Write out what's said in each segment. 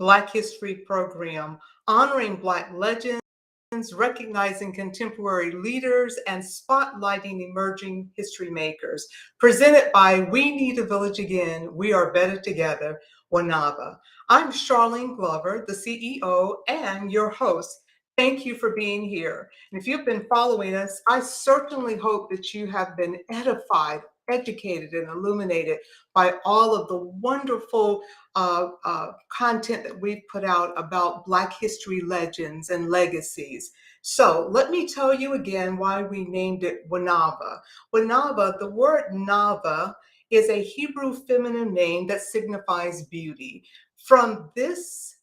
Black History program, honoring Black legends, recognizing contemporary leaders, and spotlighting emerging history makers. Presented by We Need a Village Again, We Are Better Together, WNAVA. I'm Charlene Glover, the CEO and your host. Thank you for being here. And if you've been following us, I certainly hope that you have been edified, educated, and illuminated by all of the wonderful content that we've put out about Black history legends and legacies. So let me tell you again why we named it WNAVA. WNAVA, the word Nava, is a Hebrew feminine name that signifies beauty. From this,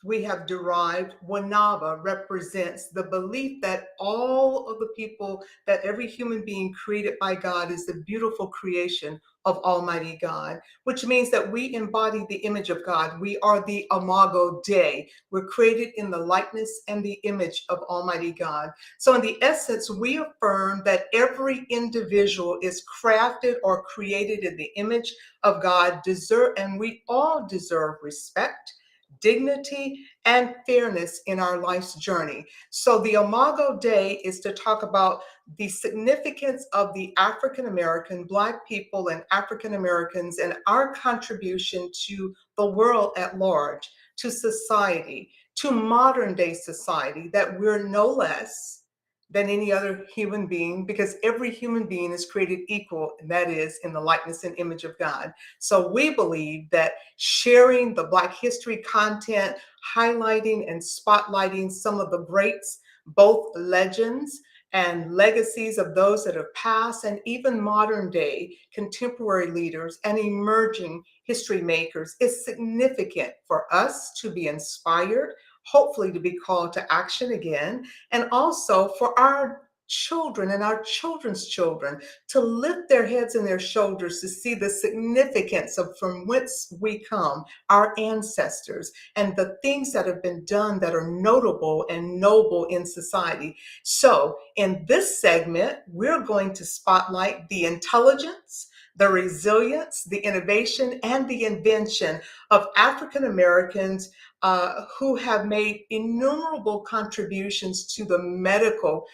we have derived WNAVA represents the belief that all of the people, that every human being created by God is the beautiful creation of Almighty God, which means that we embody the image of God. We are the Imago Dei. We're created in the likeness and the image of Almighty God. So in the essence, we affirm that every individual is crafted or created in the image of God, and we all deserve respect, dignity, and fairness in our life's journey. So the Imago Dei is to talk about the significance of the African American, Black people, and African Americans, and our contribution to the world at large, to society, to modern day society, that we're no less than any other human being, because every human being is created equal, and that is in the likeness and image of God. So we believe that sharing the Black history content, highlighting and spotlighting some of the greats, both legends and legacies of those that have passed, and even modern day contemporary leaders and emerging history makers, is significant for us to be inspired, hopefully to be called to action again, and also for our children and our children's children to lift their heads and their shoulders to see the significance of from whence we come, our ancestors, and the things that have been done that are notable and noble in society. So in this segment, we're going to spotlight the intelligence, the resilience, the innovation, and the invention of African Americans who have made innumerable contributions to the medical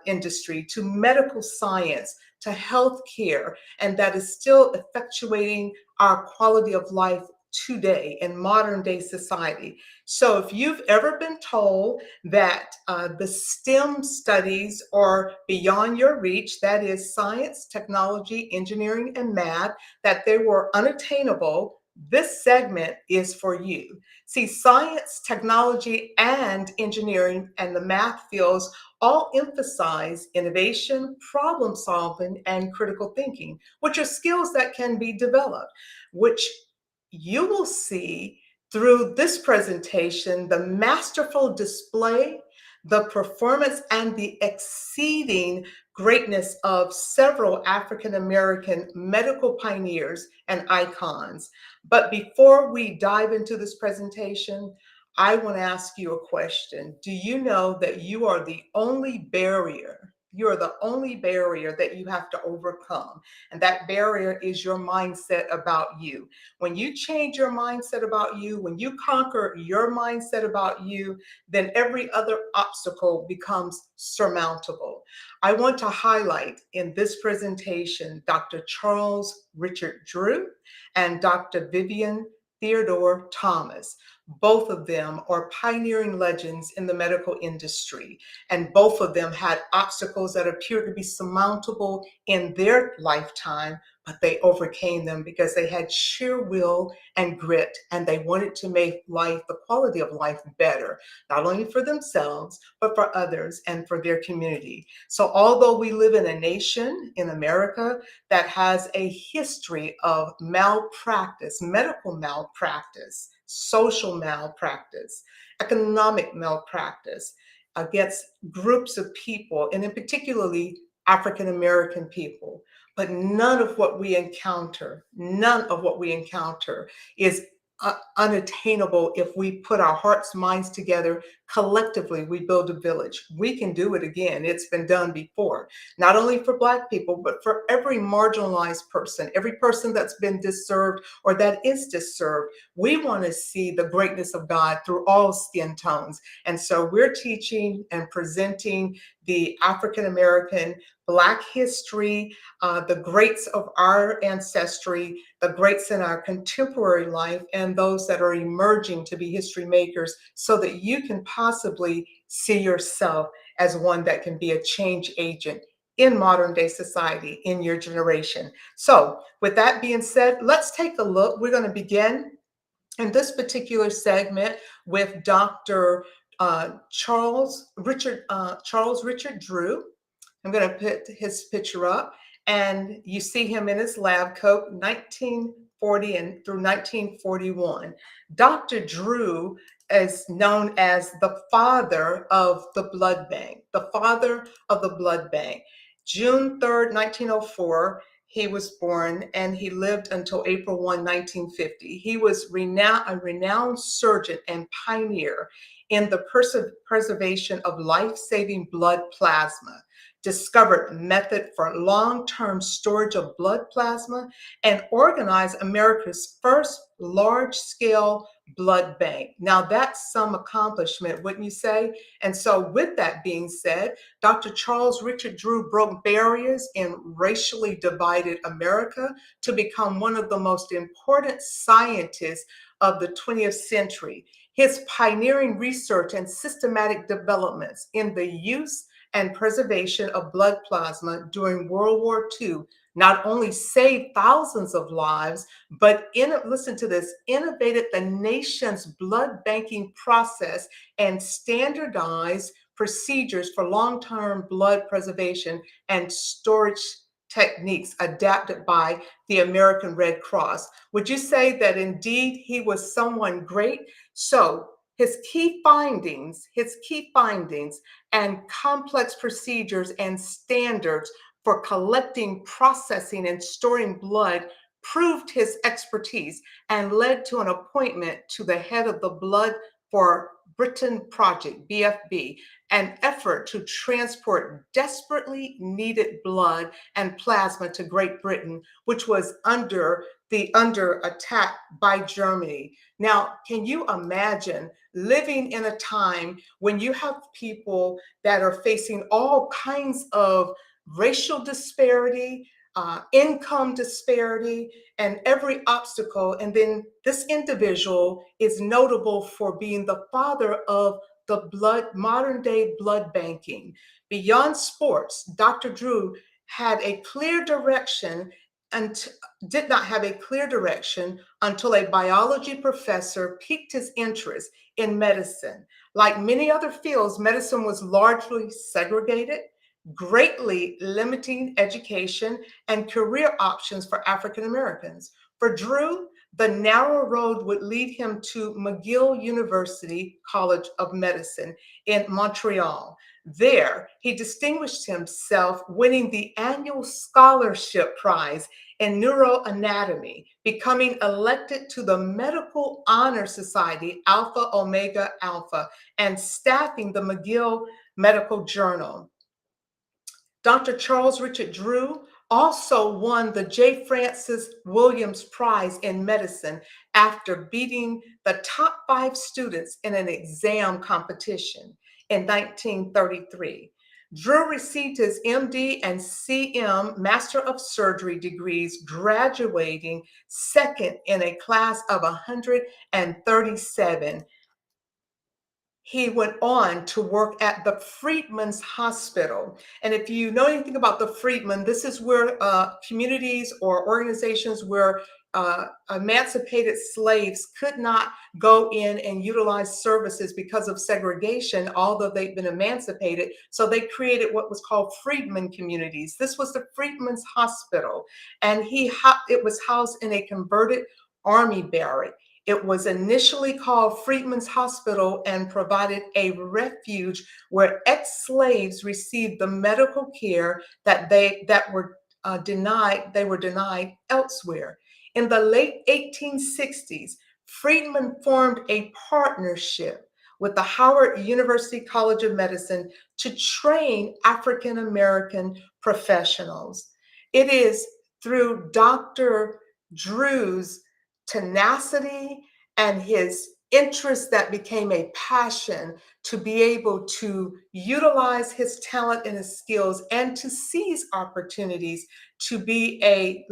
industry, to medical science, to healthcare, and that is still effectuating our quality of life today in modern day society. So if you've ever been told that the STEM studies are beyond your reach, that is science, technology, engineering, and math, that they were unattainable, this segment is for you. See, science, technology, and engineering and the math fields all emphasize innovation, problem solving, and critical thinking, which are skills that can be developed, which you will see through this presentation the masterful display, the performance, and the exceeding greatness of several African American medical pioneers and icons. But before we dive into this presentation, I want to ask you a question. Do you know that you are the only barrier? You are the only barrier that you have to overcome. And that barrier is your mindset about you. When you change your mindset about you, when you conquer your mindset about you, then every other obstacle becomes surmountable. I want to highlight in this presentation Dr. Charles Richard Drew and Dr. Vivien Theodore Thomas. Both of them are pioneering legends in the medical industry, and both of them had obstacles that appeared to be surmountable in their lifetime, but they overcame them because they had sheer will and grit, and they wanted to make life, the quality of life, better, not only for themselves, but for others and for their community. So although we live in a nation, in America, that has a history of malpractice, medical malpractice, social malpractice, economic malpractice against groups of people, and in particularly African American people. But none of what we encounter is unattainable if we put our hearts, minds together, Collectively, we build a village. We can do it again. It's been done before, not only for Black people, but for every marginalized person, every person that's been disserved or that is disserved. We want to see the greatness of God through all skin tones. And so we're teaching and presenting the African American Black history, the greats of our ancestry, the greats in our contemporary life, and those that are emerging to be history makers, so that you can possibly see yourself as one that can be a change agent in modern day society in your generation. So, with that being said, let's take a look. We're going to begin in this particular segment with Dr. Charles Richard Drew. I'm going to put his picture up, and you see him in his lab coat, 1940 and through 1941. Dr. Drew is known as the father of the blood bank, the father of the blood bank. June 3rd, 1904, he was born, and he lived until April 1, 1950. He was a renowned surgeon and pioneer in the preservation of life-saving blood plasma, discovered method for long-term storage of blood plasma, and organized America's first large-scale blood bank. Now that's some accomplishment, wouldn't you say? And so with that being said, Dr. Charles Richard Drew broke barriers in racially divided America to become one of the most important scientists of the 20th century. His pioneering research and systematic developments in the use and preservation of blood plasma during World War II not only saved thousands of lives, but listen to this, innovated the nation's blood banking process and standardized procedures for long-term blood preservation and storage techniques adapted by the American Red Cross. Would you say that indeed he was someone great? So his key findings and complex procedures and standards for collecting, processing, and storing blood proved his expertise and led to an appointment to the head of the Blood for Britain Project, BFB, an effort to transport desperately needed blood and plasma to Great Britain, which was under attack by Germany. Now, can you imagine living in a time when you have people that are facing all kinds of racial disparity, income disparity, and every obstacle? And then this individual is notable for being the father of the modern day blood banking. Beyond sports, Dr. Drew had a clear direction and did not have a clear direction until a biology professor piqued his interest in medicine. Like many other fields, medicine was largely segregated, greatly limiting education and career options for African Americans. For Drew, the narrow road would lead him to McGill University College of Medicine in Montreal. There, he distinguished himself, winning the annual scholarship prize in neuroanatomy, becoming elected to the Medical Honor Society, Alpha Omega Alpha, and staffing the McGill Medical Journal. Dr. Charles Richard Drew also won the J. Francis Williams Prize in Medicine after beating the top 5 students in an exam competition in 1933. Drew received his MD and CM Master of Surgery degrees, graduating second in a class of 137. He went on to work at the Freedmen's Hospital. And if you know anything about the Freedmen, this is where communities or organizations where emancipated slaves could not go in and utilize services because of segregation, although they've been emancipated. So they created what was called Freedmen communities. This was the Freedmen's Hospital, and it was housed in a converted army barrack. It was initially called Freedmen's Hospital and provided a refuge where ex-slaves received the medical care that they were denied elsewhere. In the late 1860s, freedmen formed a partnership with the Howard University College of Medicine to train African American professionals. It is through Dr. Drew's tenacity and his interest that became a passion to be able to utilize his talent and his skills and to seize opportunities to be a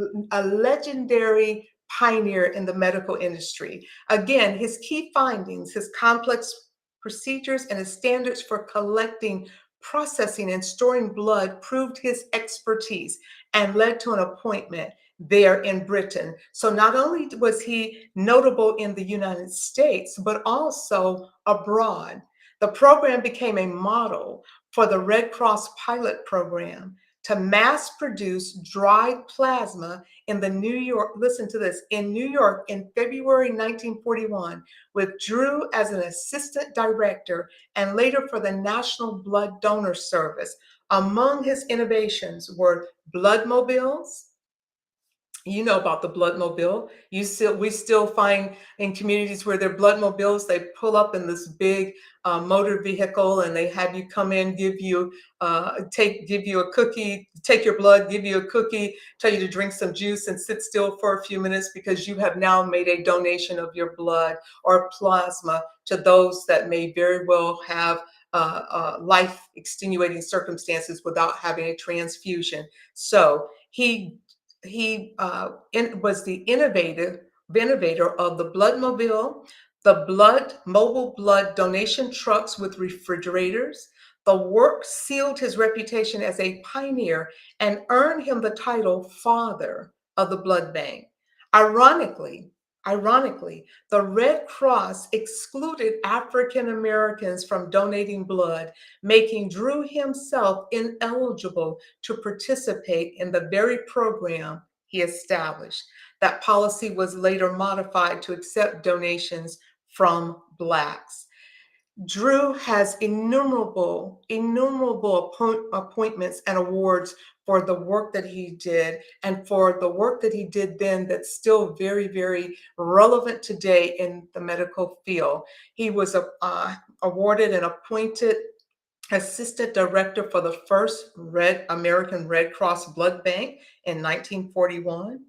legendary pioneer in the medical industry. Again, his key findings, his complex procedures, and his standards for collecting, processing, and storing blood proved his expertise and led to an appointment there in Britain. So not only was he notable in the United States, but also abroad. The program became a model for the Red Cross pilot program to mass produce dried plasma in the New York, listen to this, in New York in February 1941, with Drew as an assistant director and later for the National Blood Donor Service. Among his innovations were blood mobiles. You know about the blood mobile. We still find in communities where they're blood mobiles, they pull up in this big motor vehicle and they have you come in, give you a cookie, take your blood, give you a cookie, tell you to drink some juice and sit still for a few minutes because you have now made a donation of your blood or plasma to those that may very well have life extenuating circumstances without having a transfusion. So he was the innovator of the blood mobile, the blood mobile blood donation trucks with refrigerators. The work sealed his reputation as a pioneer and earned him the title Father of the Blood Bank. Ironically, Ironically, the Red Cross excluded African Americans from donating blood, making Drew himself ineligible to participate in the very program he established. That policy was later modified to accept donations from Blacks. Drew has innumerable appointments and awards for the work that he did and for the work that he did then that's still very, very relevant today in the medical field. He was awarded and appointed assistant director for the first American Red Cross blood bank in 1941,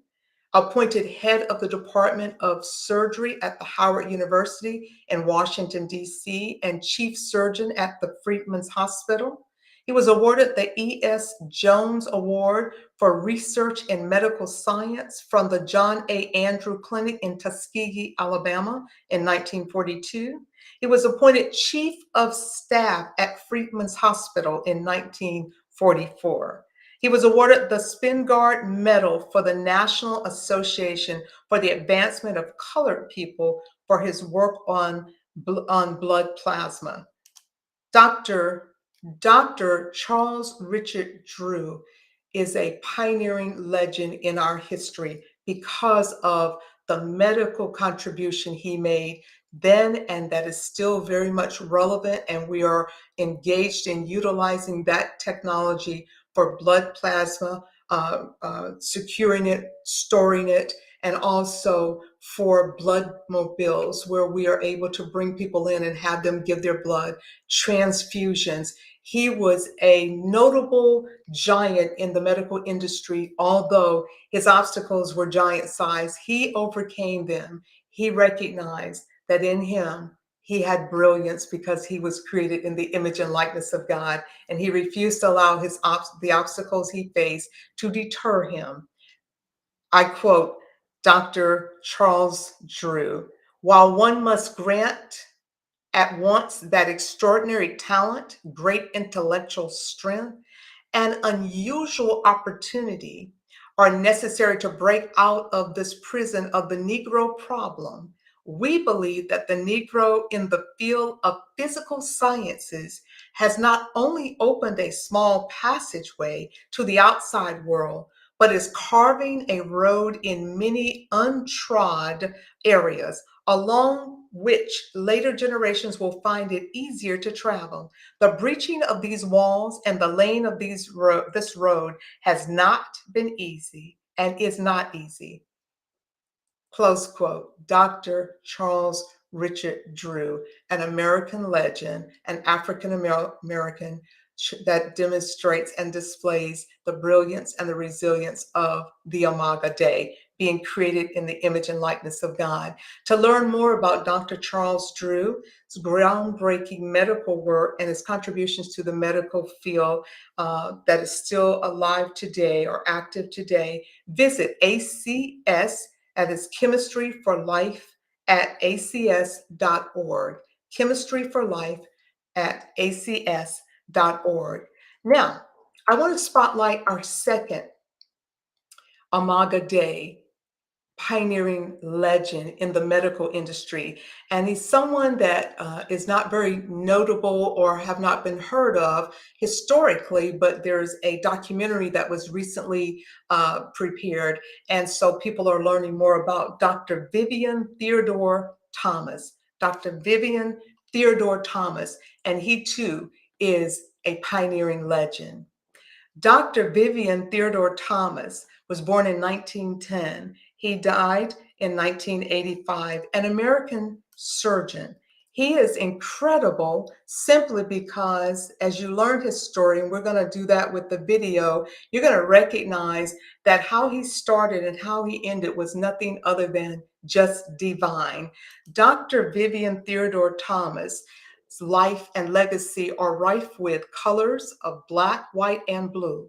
appointed head of the Department of Surgery at the Howard University in Washington, D.C., and chief surgeon at the Freedmen's Hospital. He was awarded the E.S. Jones Award for Research in Medical Science from the John A. Andrew Clinic in Tuskegee, Alabama in 1942. He was appointed chief of staff at Freedmen's Hospital in 1944. He was awarded the Spingard Medal for the National Association for the Advancement of Colored People for his work on blood plasma. Dr. Charles Richard Drew is a pioneering legend in our history because of the medical contribution he made then and that is still very much relevant, and we are engaged in utilizing that technology for blood plasma, securing it, storing it, and also for blood mobiles where we are able to bring people in and have them give their blood, transfusions. He was a notable giant in the medical industry, although his obstacles were giant size. He overcame them. He recognized that in him, he had brilliance because he was created in the image and likeness of God, and he refused to allow the obstacles he faced to deter him. I quote Dr. Charles Drew, while one must grant at once that extraordinary talent, great intellectual strength, and unusual opportunity are necessary to break out of this prison of the Negro problem, we believe that the Negro in the field of physical sciences has not only opened a small passageway to the outside world, but is carving a road in many untrod areas along which later generations will find it easier to travel. The breaching of these walls and the laying of this road has not been easy and is not easy. Close quote, Dr. Charles Richard Drew, an American legend, an African American that demonstrates and displays the brilliance and the resilience of the Imago Dei, being created in the image and likeness of God. To learn more about Dr. Charles Drew's groundbreaking medical work and his contributions to the medical field that is still alive today or active today, visit ACS, that is Chemistry for Life, at acs.org. Chemistry for Life at acs.org. Now, I want to spotlight our second Imago Dei pioneering legend in the medical industry. And he's someone that is not very notable or have not been heard of historically, but there's a documentary that was recently prepared. And so people are learning more about Dr. Vivien Theodore Thomas. Dr. Vivien Theodore Thomas, and he too is a pioneering legend. Dr. Vivien Theodore Thomas was born in 1910. He died in 1985, an American surgeon. He is incredible simply because, as you learn his story, and we're going to do that with the video, you're going to recognize that how he started and how he ended was nothing other than just divine. Dr. Vivien Theodore Thomas' life and legacy are rife with colors of black, white, and blue.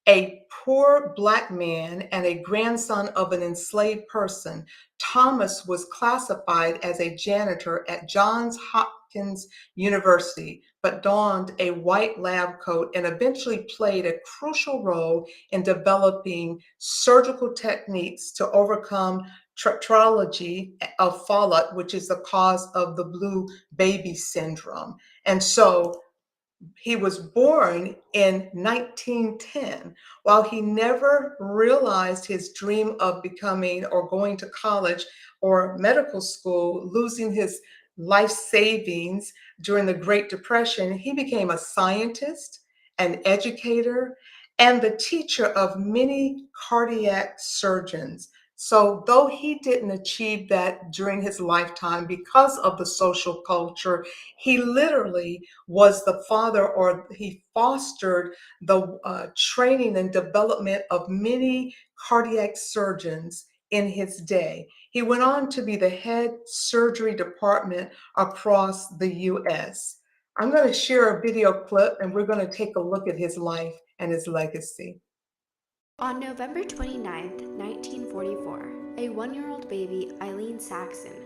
A poor Black man and a grandson of an enslaved person, Thomas was classified as a janitor at Johns Hopkins University, but donned a white lab coat and eventually played a crucial role in developing surgical techniques to overcome tetralogy of Fallot, which is the cause of the blue baby syndrome. And so he was born in 1910. While he never realized his dream of becoming or going to college or medical school, losing his life savings during the Great Depression, he became a scientist, an educator, and the teacher of many cardiac surgeons. So, though he didn't achieve that during his lifetime because of the social culture, he literally was the father, or he fostered the training and development of many cardiac surgeons in his day. He went on to be the head surgery department across the US. I'm going to share a video clip and we're going to take a look at his life and his legacy. On November 29, 1944, a one-year-old baby, Eileen Saxon,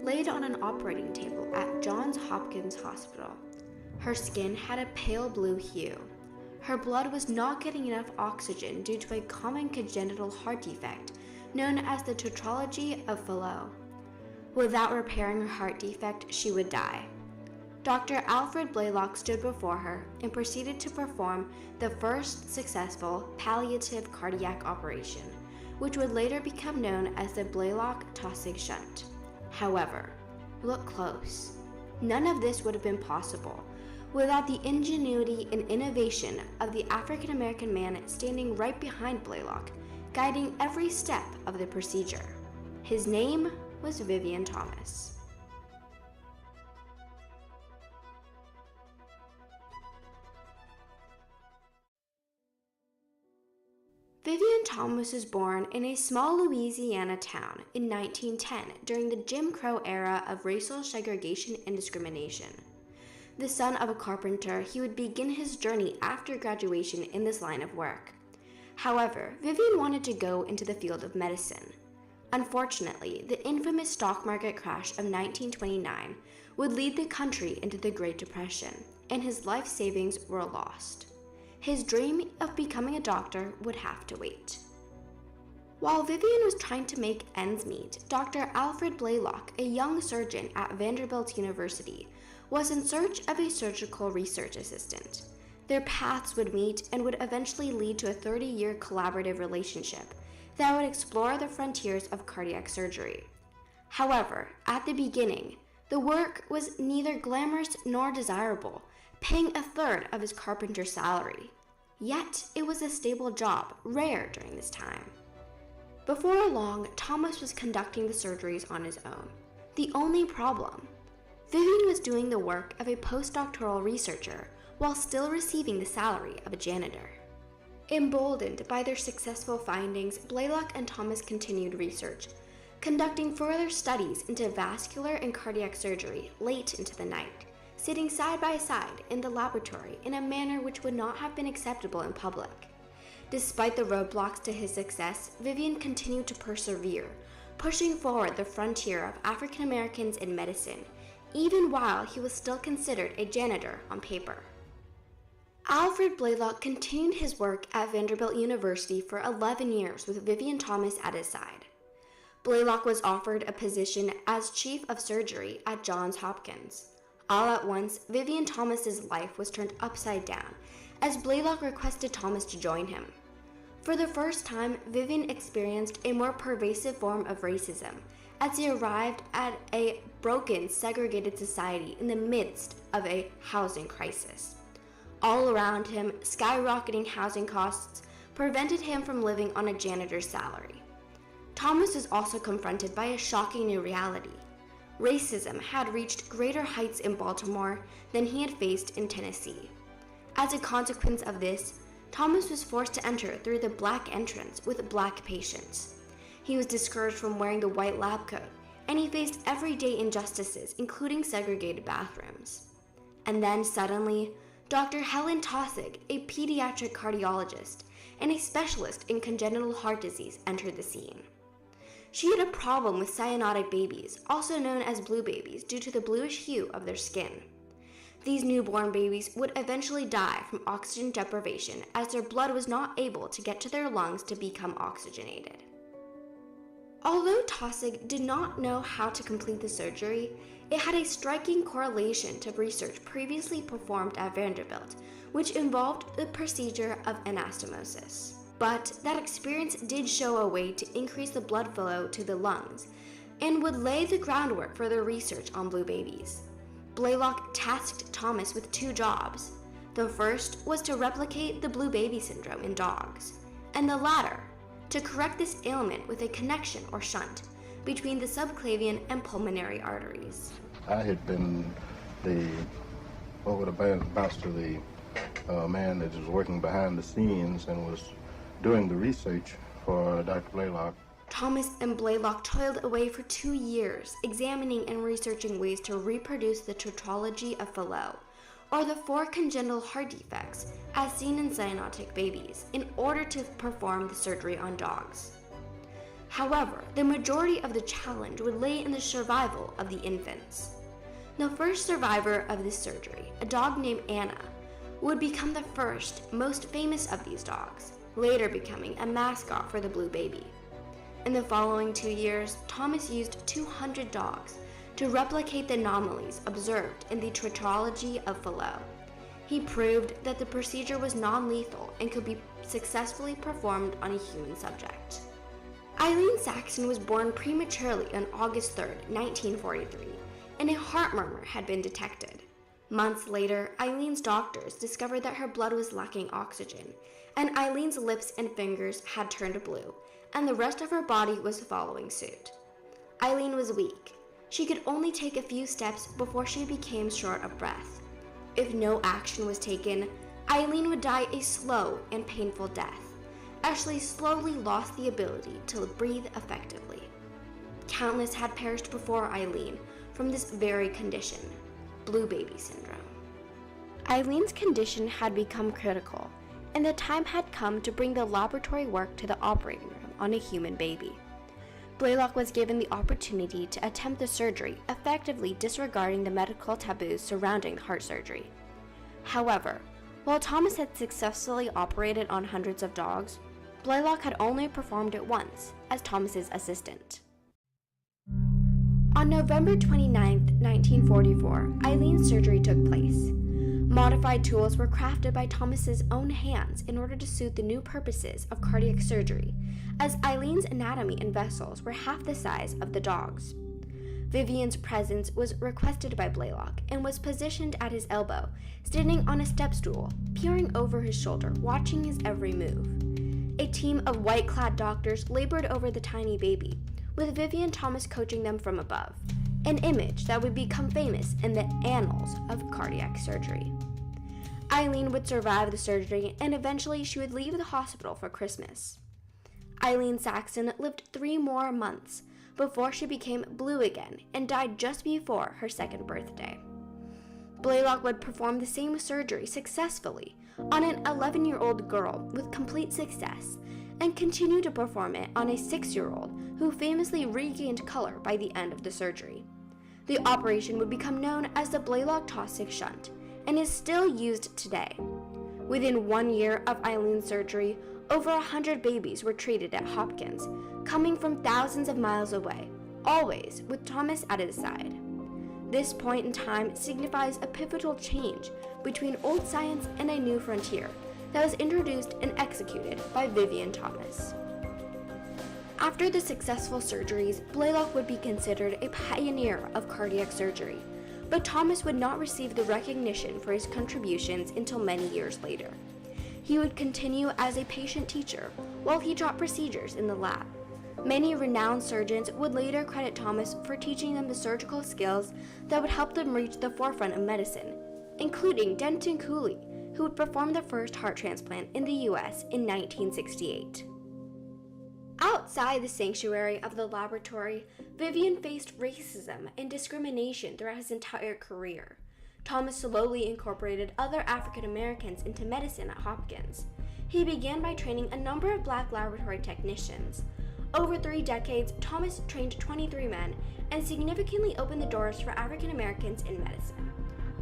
laid on an operating table at Johns Hopkins Hospital. Her skin had a pale blue hue. Her blood was not getting enough oxygen due to a common congenital heart defect known as the tetralogy of Fallot. Without repairing her heart defect, she would die. Dr. Alfred Blaylock stood before her and proceeded to perform the first successful palliative cardiac operation, which would later become known as the Blaylock-Taussig shunt. However, look close. None of this would have been possible without the ingenuity and innovation of the African American man standing right behind Blaylock, guiding every step of the procedure. His name was Vivien Thomas. Vivien Thomas was born in a small Louisiana town in 1910 during the Jim Crow era of racial segregation and discrimination. The son of a carpenter, he would begin his journey after graduation in this line of work. However, Vivien wanted to go into the field of medicine. Unfortunately, the infamous stock market crash of 1929 would lead the country into the Great Depression, and his life savings were lost. His dream of becoming a doctor would have to wait. While Vivien was trying to make ends meet, Dr. Alfred Blaylock, a young surgeon at Vanderbilt University, was in search of a surgical research assistant. Their paths would meet and would eventually lead to a 30-year collaborative relationship that would explore the frontiers of cardiac surgery. However, at the beginning, the work was neither glamorous nor desirable, paying a third of his carpenter's salary. Yet, it was a stable job, rare during this time. Before long, Thomas was conducting the surgeries on his own. The only problem: Vivien was doing the work of a postdoctoral researcher while still receiving the salary of a janitor. Emboldened by their successful findings, Blaylock and Thomas continued research, conducting further studies into vascular and cardiac surgery late into the night, sitting side by side in the laboratory in a manner which would not have been acceptable in public. Despite the roadblocks to his success, Vivien continued to persevere, pushing forward the frontier of African Americans in medicine, even while he was still considered a janitor on paper. Alfred Blaylock continued his work at Vanderbilt University for 11 years with Vivien Thomas at his side. Blaylock was offered a position as chief of surgery at Johns Hopkins. All at once, Vivien Thomas's life was turned upside down as Blaylock requested Thomas to join him. For the first time, Vivien experienced a more pervasive form of racism as he arrived at a broken, segregated society in the midst of a housing crisis. All around him, skyrocketing housing costs prevented him from living on a janitor's salary. Thomas was also confronted by a shocking new reality. Racism had reached greater heights in Baltimore than he had faced in Tennessee. As a consequence of this, Thomas was forced to enter through the black entrance with black patients. He was discouraged from wearing the white lab coat, and he faced everyday injustices, including segregated bathrooms. And then suddenly, Dr. Helen Taussig, a pediatric cardiologist and a specialist in congenital heart disease, entered the scene. She had a problem with cyanotic babies, also known as blue babies, due to the bluish hue of their skin. These newborn babies would eventually die from oxygen deprivation as their blood was not able to get to their lungs to become oxygenated. Although Taussig did not know how to complete the surgery, it had a striking correlation to research previously performed at Vanderbilt, which involved the procedure of anastomosis. But that experience did show a way to increase the blood flow to the lungs and would lay the groundwork for the research on blue babies. Blaylock tasked Thomas with two jobs. The first was to replicate the blue baby syndrome in dogs, and the latter, to correct this ailment with a connection or shunt between the subclavian and pulmonary arteries. I had been the man that was working behind the scenes and was doing the research for Dr. Blaylock. Thomas and Blaylock toiled away for 2 years, examining and researching ways to reproduce the tautology of Fallot, or the 4 congenital heart defects as seen in cyanotic babies, in order to perform the surgery on dogs. However, the majority of the challenge would lay in the survival of the infants. The first survivor of this surgery, a dog named Anna, would become the first, most famous of these dogs, later becoming a mascot for the blue baby. In the following 2 years, Thomas used 200 dogs to replicate the anomalies observed in the tautology of Fallot. He proved that the procedure was non-lethal and could be successfully performed on a human subject. Eileen Saxon was born prematurely on August 3, 1943, and a heart murmur had been detected. Months later, Eileen's doctors discovered that her blood was lacking oxygen, and Eileen's lips and fingers had turned blue, and the rest of her body was following suit. Eileen was weak. She could only take a few steps before she became short of breath. If no action was taken, Eileen would die a slow and painful death, as she slowly lost the ability to breathe effectively. Countless had perished before Eileen from this very condition, blue baby syndrome. Eileen's condition had become critical, and the time had come to bring the laboratory work to the operating room on a human baby. Blaylock was given the opportunity to attempt the surgery, effectively disregarding the medical taboos surrounding heart surgery. However, while Thomas had successfully operated on hundreds of dogs, Blaylock had only performed it once as Thomas's assistant. On November 29, 1944, Eileen's surgery took place. Modified tools were crafted by Thomas's own hands in order to suit the new purposes of cardiac surgery, as Eileen's anatomy and vessels were half the size of the dog's. Vivien's presence was requested by Blaylock and was positioned at his elbow, standing on a step stool, peering over his shoulder, watching his every move. A team of white-clad doctors labored over the tiny baby, with Vivien Thomas coaching them from above. an image that would become famous in the annals of cardiac surgery. Eileen would survive the surgery, and eventually she would leave the hospital for Christmas. Eileen Saxon lived 3 more months before she became blue again and died just before her 2nd birthday. Blaylock would perform the same surgery successfully on an 11-year-old girl with complete success and continue to perform it on a 6-year-old who famously regained color by the end of the surgery. The operation would become known as the Blaylock-Taussig shunt and is still used today. Within 1 year of Eileen's surgery, over 100 babies were treated at Hopkins, coming from thousands of miles away, always with Thomas at his side. This point in time signifies a pivotal change between old science and a new frontier that was introduced and executed by Vivien Thomas. After the successful surgeries, Blaylock would be considered a pioneer of cardiac surgery, but Thomas would not receive the recognition for his contributions until many years later. He would continue as a patient teacher while he taught procedures in the lab. Many renowned surgeons would later credit Thomas for teaching them the surgical skills that would help them reach the forefront of medicine, including Denton Cooley, who would perform the first heart transplant in the U.S. in 1968. Outside the sanctuary of the laboratory, Vivien faced racism and discrimination throughout his entire career. Thomas slowly incorporated other African Americans into medicine at Hopkins. He began by training a number of Black laboratory technicians. Over 3 decades, Thomas trained 23 men and significantly opened the doors for African Americans in medicine.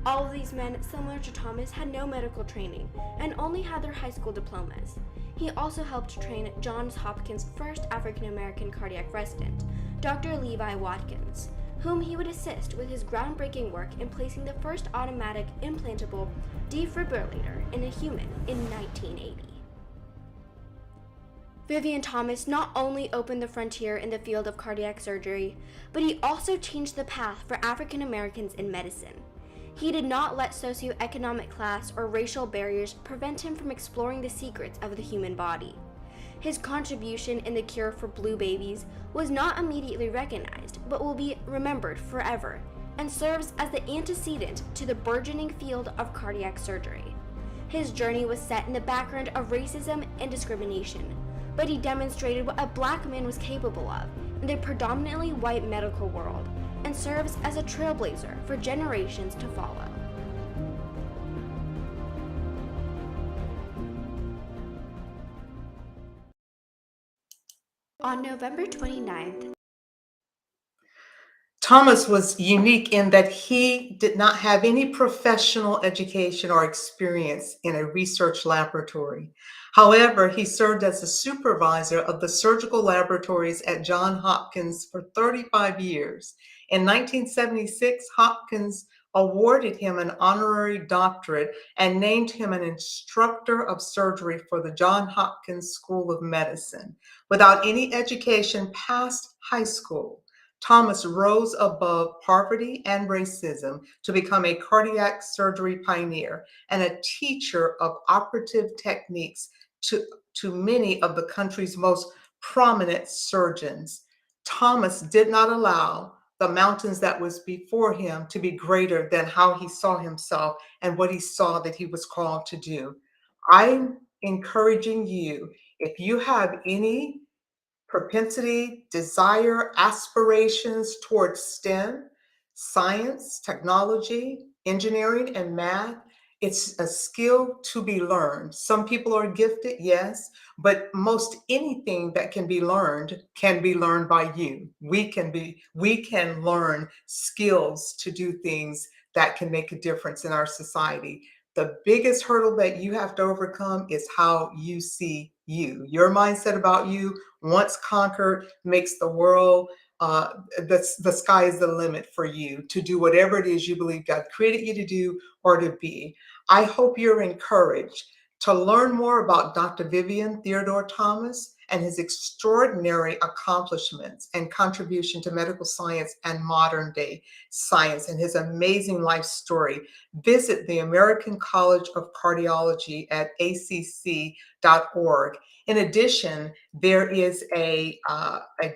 All of these men, similar to Thomas, had no medical training and only had their high school diplomas. He also helped train Johns Hopkins' first African American cardiac resident, Dr. Levi Watkins, whom he would assist with his groundbreaking work in placing the first automatic implantable defibrillator in a human in 1980. Vivien Thomas not only opened the frontier in the field of cardiac surgery, but he also changed the path for African Americans in medicine. He did not let socioeconomic class or racial barriers prevent him from exploring the secrets of the human body. His contribution in the cure for blue babies was not immediately recognized, but will be remembered forever, and serves as the antecedent to the burgeoning field of cardiac surgery. His journey was set in the background of racism and discrimination, but he demonstrated what a Black man was capable of in the predominantly white medical world, and serves as a trailblazer for generations to follow. On November 29th, Thomas was unique in that he did not have any professional education or experience in a research laboratory. However, he served as a supervisor of the surgical laboratories at Johns Hopkins for 35 years. In 1976, Hopkins awarded him an honorary doctorate and named him an instructor of surgery for the Johns Hopkins School of Medicine. Without any education past high school, Thomas rose above poverty and racism to become a cardiac surgery pioneer and a teacher of operative techniques to many of the country's most prominent surgeons. Thomas did not allow the mountains that was before him to be greater than how he saw himself and what he saw that he was called to do. I'm encouraging you, if you have any propensity, desire, aspirations towards STEM, science, technology, engineering, and math, it's a skill to be learned. Some people are gifted, yes, but most anything that can be learned by you. We can learn skills to do things that can make a difference in our society. The biggest hurdle that you have to overcome is how you see you. Your mindset about you, once conquered, makes the world, the sky is the limit for you to do whatever it is you believe God created you to do or to be. I hope you're encouraged to learn more about Dr. Vivien Theodore Thomas and his extraordinary accomplishments and contribution to medical science and modern day science and his amazing life story, visit the American College of Cardiology at acc.org. In addition, there is a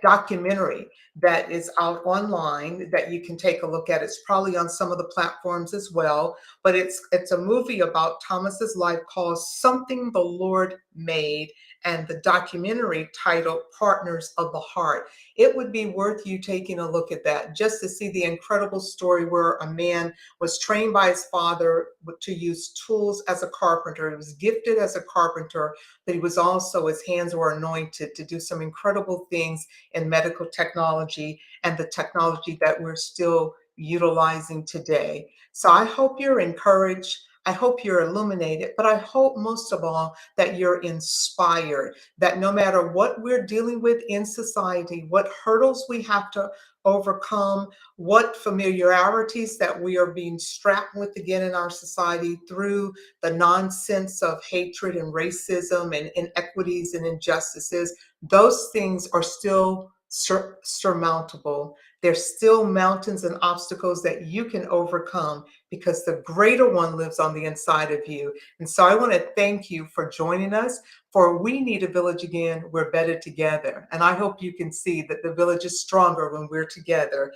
documentary that is out online that you can take a look at. It's probably on some of the platforms as well, but it's a movie about Thomas's life called Something the Lord Made, and the documentary titled Partners of the Heart. It would be worth you taking a look at that just to see the incredible story where a man was trained by his father to use tools as a carpenter. He was gifted as a carpenter, but he was also, his hands were anointed to do some incredible things in medical technology and the technology that we're still utilizing today. So I hope you're encouraged. I hope you're illuminated, but I hope most of all that you're inspired, that no matter what we're dealing with in society, what hurdles we have to overcome, what familiarities that we are being strapped with again in our society through the nonsense of hatred and racism and inequities and injustices, those things are still surmountable. There's still mountains and obstacles that you can overcome because the greater one lives on the inside of you. And so I want to thank you for joining us. For we need a village again, we're better together. And I hope you can see that the village is stronger when we're together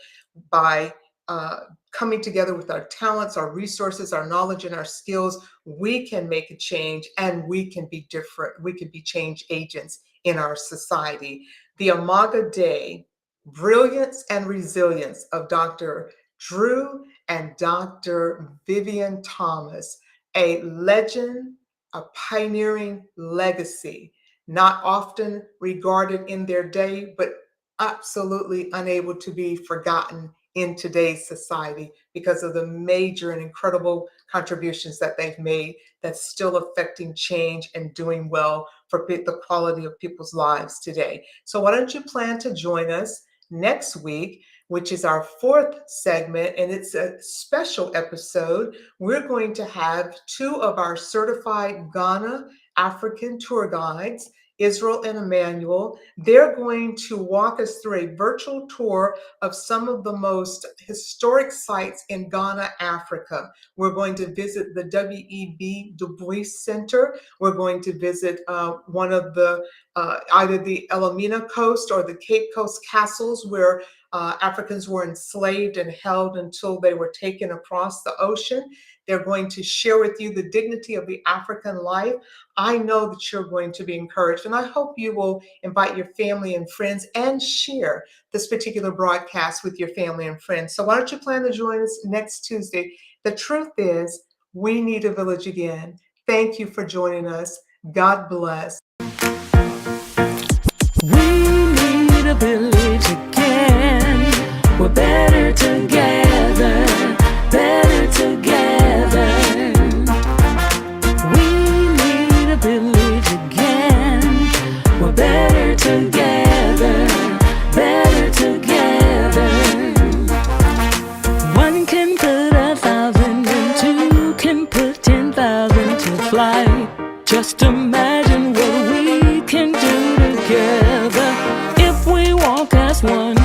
by coming together with our talents, our resources, our knowledge, and our skills. We can make a change, and we can be different. We can be change agents in our society. The Imago Dei, Brilliance and Resilience of Dr. Drew and Dr. Vivien Thomas, a legend, a pioneering legacy, not often regarded in their day, but absolutely unable to be forgotten in today's society because of the major and incredible contributions that they've made that's still affecting change and doing well for the quality of people's lives today. So why don't you plan to join us next week, which is our fourth segment, and it's a special episode. We're going to have two of our certified Ghana African tour guides, Israel and Emmanuel. They're going to walk us through a virtual tour of some of the most historic sites in Ghana, Africa. We're going to visit the W.E.B. Du Bois Center. We're going to visit one of the either the Elmina Coast or the Cape Coast castles where Africans were enslaved and held until they were taken across the ocean. They're going to share with you the dignity of the African life. I know that you're going to be encouraged, and I hope you will invite your family and friends and share this particular broadcast with your family and friends. So why don't you plan to join us next Tuesday? The truth is, we need a village again. Thank you for joining us. God bless. We need a village again. We're better together, better together. We need a village again. We're better together, better together. One can put 1,000 and two can put 10,000 to flight. Just imagine what we can do together if we walk as one.